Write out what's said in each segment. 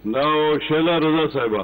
Now, Sheila Raza Saiba.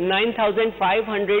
9500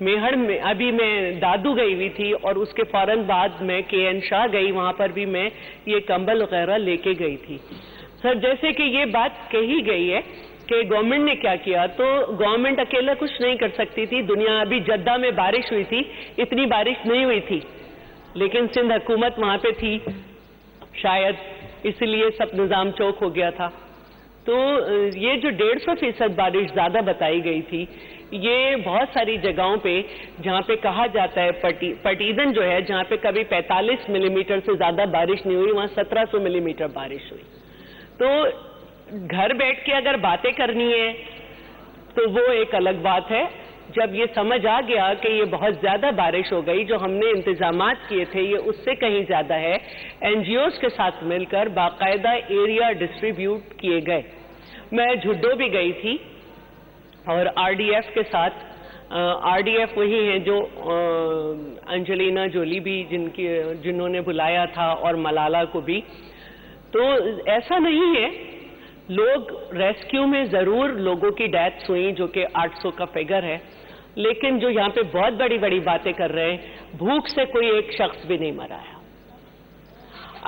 میہڑ میں ابھی میں دادو گئی ہوئی تھی اور اس کے فوراً بعد میں KN شاہ گئی, وہاں پر بھی میں یہ کمبل وغیرہ لے کے گئی تھی. سر جیسے کہ یہ بات کہی گئی ہے کہ گورنمنٹ نے کیا کیا, تو گورنمنٹ اکیلا کچھ نہیں کر سکتی تھی. دنیا ابھی جدہ میں بارش ہوئی تھی, اتنی بارش نہیں ہوئی تھی, لیکن سندھ حکومت وہاں پہ تھی, شاید اسی لیے سب نظام چوک ہو گیا تھا. تو یہ جو 150% بارش زیادہ بتائی گئی تھی, یہ بہت ساری جگہوں پہ جہاں پہ کہا جاتا ہے پٹیدن جو ہے, جہاں پہ کبھی 45 ملی میٹر سے زیادہ بارش نہیں ہوئی, وہاں 1700 ملی میٹر بارش ہوئی. تو گھر بیٹھ کے اگر باتیں کرنی ہے تو وہ ایک الگ بات ہے. جب یہ سمجھ آ گیا کہ یہ بہت زیادہ بارش ہو گئی, جو ہم نے انتظامات کیے تھے یہ اس سے کہیں زیادہ ہے, NGOs کے ساتھ مل کر باقاعدہ ایریا ڈسٹریبیوٹ کیے گئے. میں جھڈو بھی گئی تھی اور RDF کے ساتھ. RDF وہی ہیں جو انجلینا جولی بھی جنہوں نے بلایا تھا, اور ملالہ کو بھی. تو ایسا نہیں ہے, لوگ ریسکیو میں ضرور لوگوں کی ڈیتھس ہوئیں جو کہ 800 کا فگر ہے, لیکن جو یہاں پہ بہت بڑی بڑی باتیں کر رہے ہیں, بھوک سے کوئی ایک شخص بھی نہیں مرا ہے.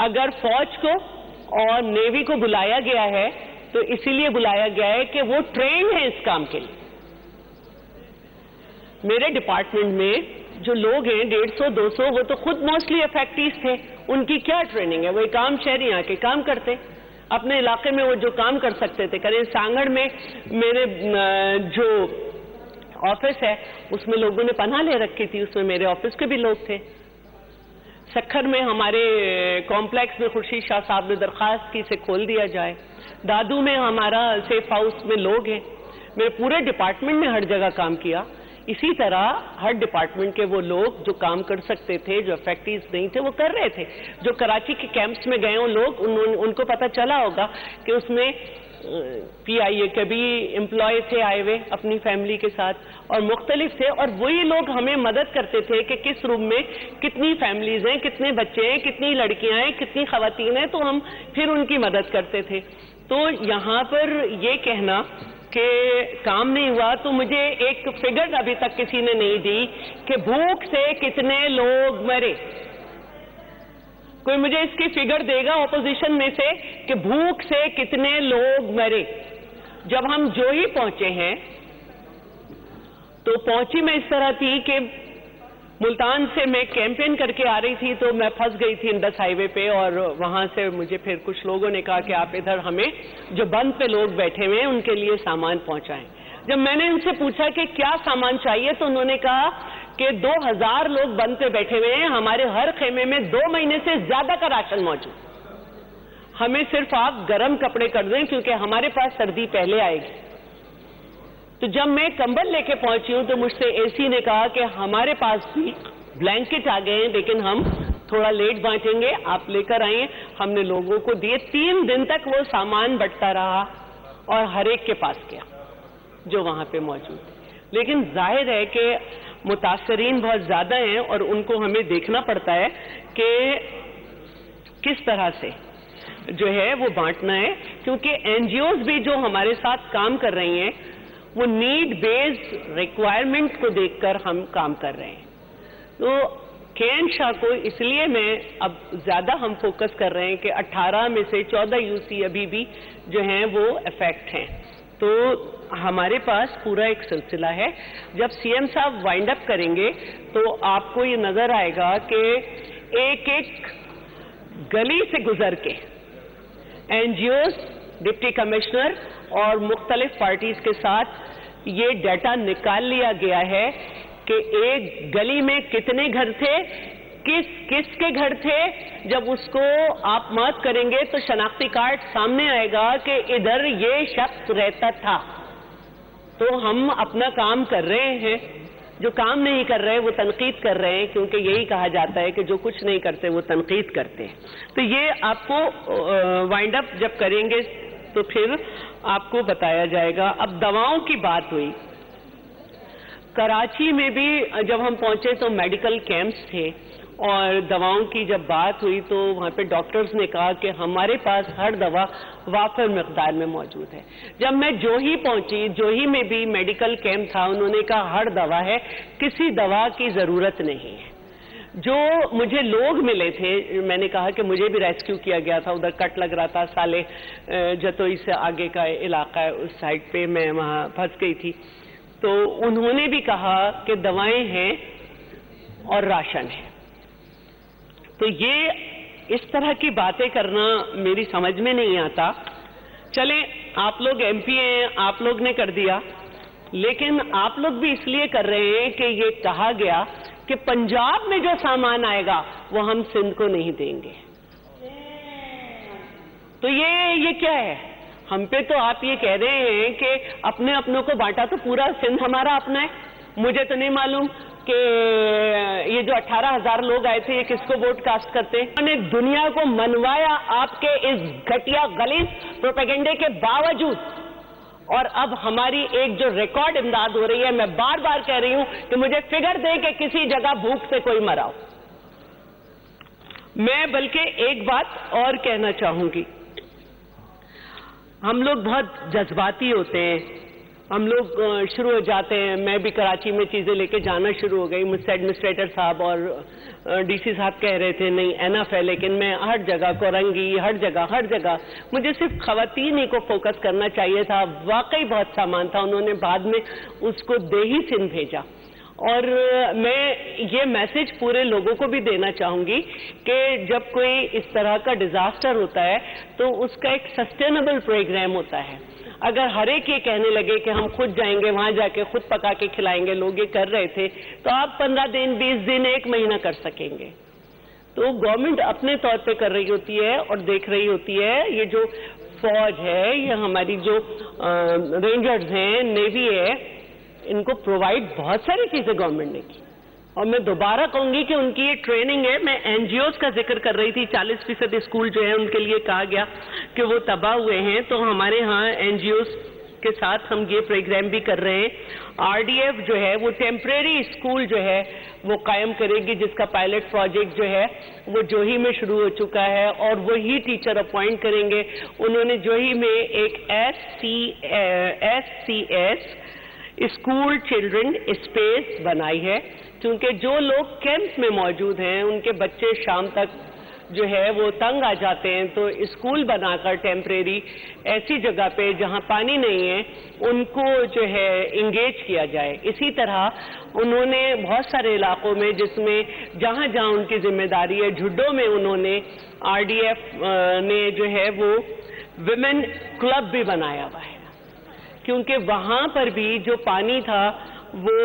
اگر فوج کو اور نیوی کو بلایا گیا ہے تو اسی لیے بلایا گیا ہے کہ وہ ٹرینڈ ہیں اس کام کے لیے. میرے ڈپارٹمنٹ میں جو لوگ ہیں 150-200, وہ تو خود موسٹلی افیکٹیز تھے. ان کی کیا ٹریننگ ہے, وہ ایک عام شہری آ کے کام کرتے, اپنے علاقے میں وہ جو کام کر سکتے تھے کریں. سانگڑ میں میرے جو آفس ہے اس میں لوگوں نے پناہ لے رکھی تھی, اس میں میرے آفس کے بھی لوگ تھے. سکھر میں ہمارے کمپلیکس میں خورشید شاہ صاحب نے درخواست کی اسے کھول دیا جائے. دادو میں ہمارا سیف ہاؤس میں لوگ ہیں. میرے پورے ڈپارٹمنٹ نے ہر جگہ کام کیا. اسی طرح ہر ڈپارٹمنٹ کے وہ لوگ جو کام کر سکتے تھے, جو افیکٹیز نہیں تھے, وہ کر رہے تھے. جو کراچی کے کیمپس میں گئے ہوں لوگ, ان کو پتہ چلا ہوگا کہ اس میں PIA کے بھی امپلائی تھے آئے ہوئے اپنی فیملی کے ساتھ, اور مختلف تھے, اور وہی لوگ ہمیں مدد کرتے تھے کہ کس روم میں کتنی فیملیز ہیں, کتنے بچے ہیں, کتنی لڑکیاں ہیں, کتنی خواتین ہیں, تو ہم پھر ان کی مدد کرتے تھے. تو یہاں پر یہ کہنا کہ کام نہیں ہوا, تو مجھے ایک فگر ابھی تک کسی نے نہیں دی کہ بھوک سے کتنے لوگ مرے. کوئی مجھے اس کی فگر دے گا اپوزیشن میں سے کہ بھوک سے کتنے لوگ مرے؟ جب ہم جو ہی پہنچے ہیں تو پہنچی میں اس طرح تھی کہ ملتان سے میں کیمپین کر کے آ رہی تھی, تو میں پھنس گئی تھی انڈس ہائی وے پہ, اور وہاں سے مجھے پھر کچھ لوگوں نے کہا کہ آپ ادھر ہمیں جو بند پہ لوگ بیٹھے ہوئے ہیں ان کے لیے سامان پہنچائیں. جب میں نے ان سے پوچھا کہ کیا سامان چاہیے, تو انہوں نے کہا کہ 2000 لوگ بند پہ بیٹھے ہوئے ہیں, ہمارے ہر خیمے میں 2 مہینے سے زیادہ کا راشن موجود, ہمیں صرف آپ گرم کپڑے کر دیں کیونکہ ہمارے پاس سردی پہلے آئے گی. تو جب میں کمبل لے کے پہنچی ہوں تو مجھ سے AC نے کہا کہ ہمارے پاس بھی بلینکٹ آ گئے ہیں, لیکن ہم تھوڑا لیٹ بانٹیں گے, آپ لے کر آئیں. ہم نے لوگوں کو دیے. 3 دن تک وہ سامان بٹتا رہا اور ہر ایک کے پاس گیا جو وہاں پہ موجود ہے. لیکن ظاہر ہے کہ متاثرین بہت زیادہ ہیں, اور ان کو ہمیں دیکھنا پڑتا ہے کہ کس طرح سے جو ہے وہ بانٹنا ہے, کیونکہ NGOs بھی جو ہمارے ساتھ کام کر رہی ہیں وہ نیڈ بیسڈ ریکوائرمنٹ کو دیکھ کر ہم کام کر رہے ہیں. تو KN شاہ کو اس لیے میں اب زیادہ ہم فوکس کر رہے ہیں کہ 18 میں سے 14 UC ابھی بھی جو ہیں وہ افیکٹ ہیں. تو ہمارے پاس پورا ایک سلسلہ ہے. جب CM صاحب وائنڈ اپ کریں گے تو آپ کو یہ نظر آئے گا کہ ایک ایک گلی سے گزر کے NGOs, ڈپٹی کمشنر اور مختلف پارٹیز کے ساتھ یہ ڈیٹا نکال لیا گیا ہے کہ ایک گلی میں کتنے گھر تھے, کس کے گھر تھے. جب اس کو آپ مارک کریں گے تو شناختی کارڈ سامنے آئے گا کہ ادھر یہ شخص رہتا تھا. تو ہم اپنا کام کر رہے ہیں. جو کام نہیں کر رہے وہ تنقید کر رہے ہیں, کیونکہ یہی کہا جاتا ہے کہ جو کچھ نہیں کرتے وہ تنقید کرتے ہیں. تو یہ آپ کو وائنڈ اپ جب کریں گے تو پھر آپ کو بتایا جائے گا. اب دواؤں کی بات ہوئی. کراچی میں بھی جب ہم پہنچے تو میڈیکل کیمپس تھے, اور دواؤں کی جب بات ہوئی تو وہاں پہ ڈاکٹرز نے کہا کہ ہمارے پاس ہر دوا وافر مقدار میں موجود ہے. جب میں جوہی پہنچی، جوہی میں بھی میڈیکل کیمپ تھا، انہوں نے کہا ہر دوا ہے، کسی دوا کی ضرورت نہیں ہے. جو مجھے لوگ ملے تھے، میں نے کہا کہ مجھے بھی ریسکیو کیا گیا تھا، ادھر کٹ لگ رہا تھا، سالے جتوئی سے آگے کا علاقہ ہے، اس سائڈ پہ میں وہاں پھنس گئی تھی. تو انہوں نے بھی کہا کہ دوائیں ہیں اور راشن ہے. تو یہ اس طرح کی باتیں کرنا میری سمجھ میں نہیں آتا. چلیں آپ لوگ ایم پی ہیں، آپ لوگ نے کر دیا، لیکن آپ لوگ بھی اس لیے کر رہے ہیں کہ یہ کہا گیا کہ پنجاب میں جو سامان آئے گا وہ ہم سندھ کو نہیں دیں گے. تو یہ کیا ہے؟ ہم پہ تو آپ یہ کہہ رہے ہیں کہ اپنے اپنوں کو بانٹا، تو پورا سندھ ہمارا اپنا ہے. مجھے تو نہیں معلوم کہ یہ جو 18,000 لوگ آئے تھے یہ کس کو ووٹ کاسٹ کرتے ہیں. انہوں نے دنیا کو منوایا آپ کے اس گھٹیا غلیظ پروپیگنڈے کے باوجود. اور اب ہماری ایک جو ریکارڈ امداد ہو رہی ہے، میں بار بار کہہ رہی ہوں کہ مجھے فگر دے کہ کسی جگہ بھوک سے کوئی مرا ہو. میں بلکہ ایک بات اور کہنا چاہوں گی. ہم لوگ بہت جذباتی ہوتے ہیں، ہم لوگ شروع ہو جاتے ہیں. میں بھی کراچی میں چیزیں لے کے جانا شروع ہو گئی. مجھ سے ایڈمنسٹریٹر صاحب اور ڈی سی صاحب کہہ رہے تھے نہیں اینف ہے، لیکن میں ہر جگہ کورنگی، ہر جگہ مجھے صرف خواتین ہی کو فوکس کرنا چاہیے تھا. واقعی بہت سامان تھا، انہوں نے بعد میں اس کو دیہی سندھ بھیجا. اور میں یہ میسج پورے لوگوں کو بھی دینا چاہوں گی کہ جب کوئی اس طرح کا ڈیزاسٹر ہوتا ہے تو اس کا ایک سسٹینیبل پروگرام ہوتا ہے. اگر ہر ایک یہ کہنے لگے کہ ہم خود جائیں گے وہاں جا کے خود پکا کے کھلائیں گے، لوگ یہ کر رہے تھے، تو آپ 15 دن 20 دن 1 مہینہ کر سکیں گے. تو گورنمنٹ اپنے طور پہ کر رہی ہوتی ہے اور دیکھ رہی ہوتی ہے. یہ جو فوج ہے، یہ ہماری جو رینجرز ہیں، نیوی ہے، ان کو پرووائڈ بہت ساری چیزیں گورنمنٹ نے کی. اور میں دوبارہ کہوں گی کہ ان کی یہ ٹریننگ ہے. میں این جی اوز کا ذکر کر رہی تھی. 40% اسکول جو ہیں ان کے لیے کہا گیا کہ وہ تباہ ہوئے ہیں. تو ہمارے ہاں این جی اوز کے ساتھ ہم یہ پروگرام بھی کر رہے ہیں. آر ڈی ایف جو ہے وہ ٹیمپریری اسکول جو ہے وہ قائم کرے گی، جس کا پائلٹ پروجیکٹ جو ہے وہ جوہی میں شروع ہو چکا ہے، اور وہی ٹیچر اپوائنٹ کریں گے. انہوں نے جوہی میں ایک S C S school children space بنائی ہے، کیونکہ جو لوگ کیمپ میں موجود ہیں ان کے بچے شام تک جو ہے وہ تنگ آ جاتے ہیں. تو اسکول بنا کر ٹیمپریری ایسی جگہ پہ جہاں پانی نہیں ہے ان کو جو ہے انگیج کیا جائے. اسی طرح انہوں نے بہت سارے علاقوں میں جس میں جہاں جہاں ان کی ذمہ داری ہے، جھڈوں میں انہوں نے آر ڈی ایف نے جو ہے وہ ویمن کلب بھی بنایا ہوا ہے، کیونکہ وہاں پر بھی جو پانی تھا وہ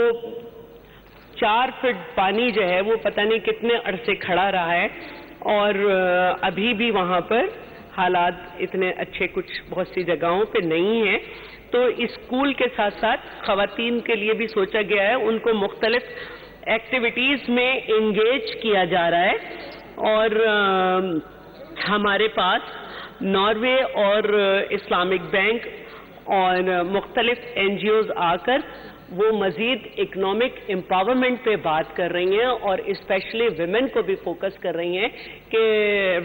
4 فٹ پانی جو ہے وہ پتہ نہیں کتنے عرصے کھڑا رہا ہے. اور ابھی بھی وہاں پر حالات اتنے اچھے کچھ بہت سی جگہوں پہ نہیں ہیں. تو اسکول کے ساتھ ساتھ خواتین کے لیے بھی سوچا گیا ہے، ان کو مختلف ایکٹیویٹیز میں انگیج کیا جا رہا ہے. اور ہمارے پاس ناروے اور اسلامک بینک اور مختلف این جی اوز آ کر وہ مزید اکنامک امپاورمنٹ پہ بات کر رہی ہیں، اور اسپیشلی ویمن کو بھی فوکس کر رہی ہیں کہ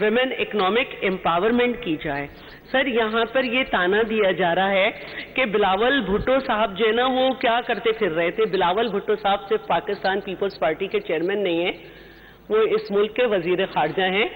ویمن اکنامک امپاورمنٹ کی جائے. سر یہاں پر یہ تانا دیا جا رہا ہے کہ بلاول بھٹو صاحب جو ہے نا وہ کیا کرتے پھر رہے تھے. بلاول بھٹو صاحب صرف پاکستان پیپلز پارٹی کے چیئرمین نہیں ہیں، وہ اس ملک کے وزیر خارجہ ہیں.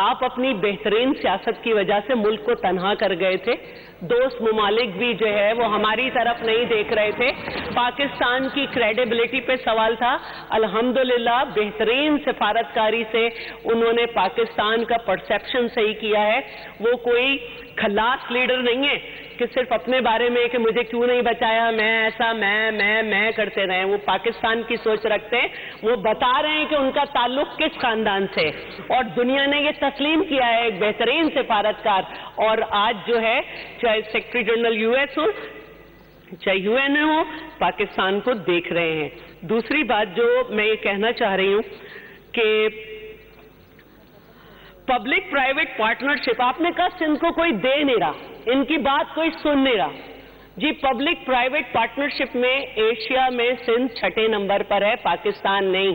آپ اپنی بہترین سیاست کی وجہ سے ملک کو تنہا کر گئے تھے. دوست ممالک بھی جو ہے وہ ہماری طرف نہیں دیکھ رہے تھے. پاکستان کی کریڈیبلٹی پہ سوال تھا. الحمدللہ بہترین سفارتکاری سے انہوں نے پاکستان کا پرسیپشن صحیح کیا ہے. وہ کوئی خلاص لیڈر نہیں ہے کہ صرف اپنے بارے میں کہ مجھے کیوں نہیں بچایا، میں ایسا میں کرتے رہے. وہ پاکستان کی سوچ رکھتے ہیں. وہ بتا رہے ہیں کہ ان کا تعلق کس خاندان سے، اور دنیا نے یہ تسلیم کیا ہے ایک بہترین سفارتکار. اور آج جو ہے چاہے سیکرٹری جنرل یو ایس ہو چاہے یو این ہو، پاکستان کو دیکھ رہے ہیں. دوسری بات جو میں یہ کہنا چاہ رہی ہوں کہ پبلک پرائیویٹ پارٹنرشپ، آپ نے کہا سندھ کو کوئی دے نہیں رہا، ان کی بات کوئی سن نہیں رہا. جی پبلک پرائیویٹ پارٹنرشپ میں ایشیا میں سندھ 6 نمبر پر ہے، پاکستان نہیں.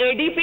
ADP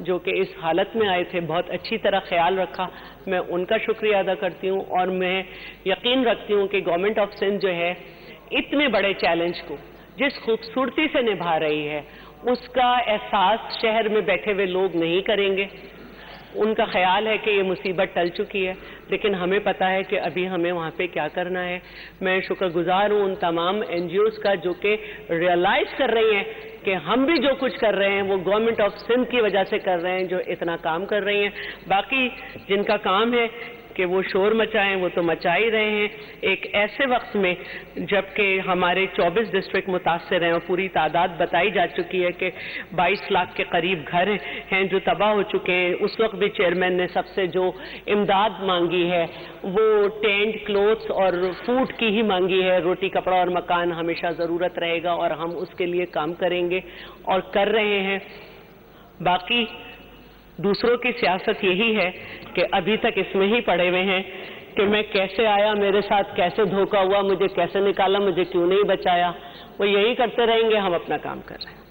جو کہ اس حالت میں آئے تھے بہت اچھی طرح خیال رکھا، میں ان کا شکریہ ادا کرتی ہوں، اور میں یقین رکھتی ہوں کہ گورنمنٹ آف سندھ جو ہے اتنے بڑے چیلنج کو جس خوبصورتی سے نبھا رہی ہے اس کا احساس شہر میں بیٹھے ہوئے لوگ نہیں کریں گے۔ ان کا خیال ہے کہ یہ مصیبت ٹل چکی ہے، لیکن ہمیں پتہ ہے کہ ابھی ہمیں وہاں پہ کیا کرنا ہے۔ میں شکر گزار ہوں ان تمام این جی اوز کا جو کہ ریئلائز کر رہی ہیں کہ ہم بھی جو کچھ کر رہے ہیں وہ گورنمنٹ آف سندھ کی وجہ سے کر رہے ہیں، جو اتنا کام کر رہی ہیں۔ باقی جن کا کام ہے کہ وہ شور مچائیں وہ تو مچا ہی رہے ہیں، ایک ایسے وقت میں جبکہ ہمارے 24 ڈسٹرکٹ متاثر ہیں اور پوری تعداد بتائی جا چکی ہے کہ 22 لاکھ کے قریب گھر ہیں جو تباہ ہو چکے ہیں۔ اس وقت بھی چیئرمین نے سب سے جو امداد مانگی ہے وہ ٹینٹ، کلوتھس اور فوڈ کی ہی مانگی ہے۔ روٹی، کپڑا اور مکان ہمیشہ ضرورت رہے گا اور ہم اس کے لیے کام کریں گے اور کر رہے ہیں۔ باقی دوسروں کی سیاست یہی ہے کہ ابھی تک اس میں ہی پڑے ہوئے ہیں کہ میں کیسے آیا، میرے ساتھ کیسے دھوکہ ہوا، مجھے کیسے نکالا، مجھے کیوں نہیں بچایا۔ وہ یہی کرتے رہیں گے، ہم اپنا کام کر رہے ہیں۔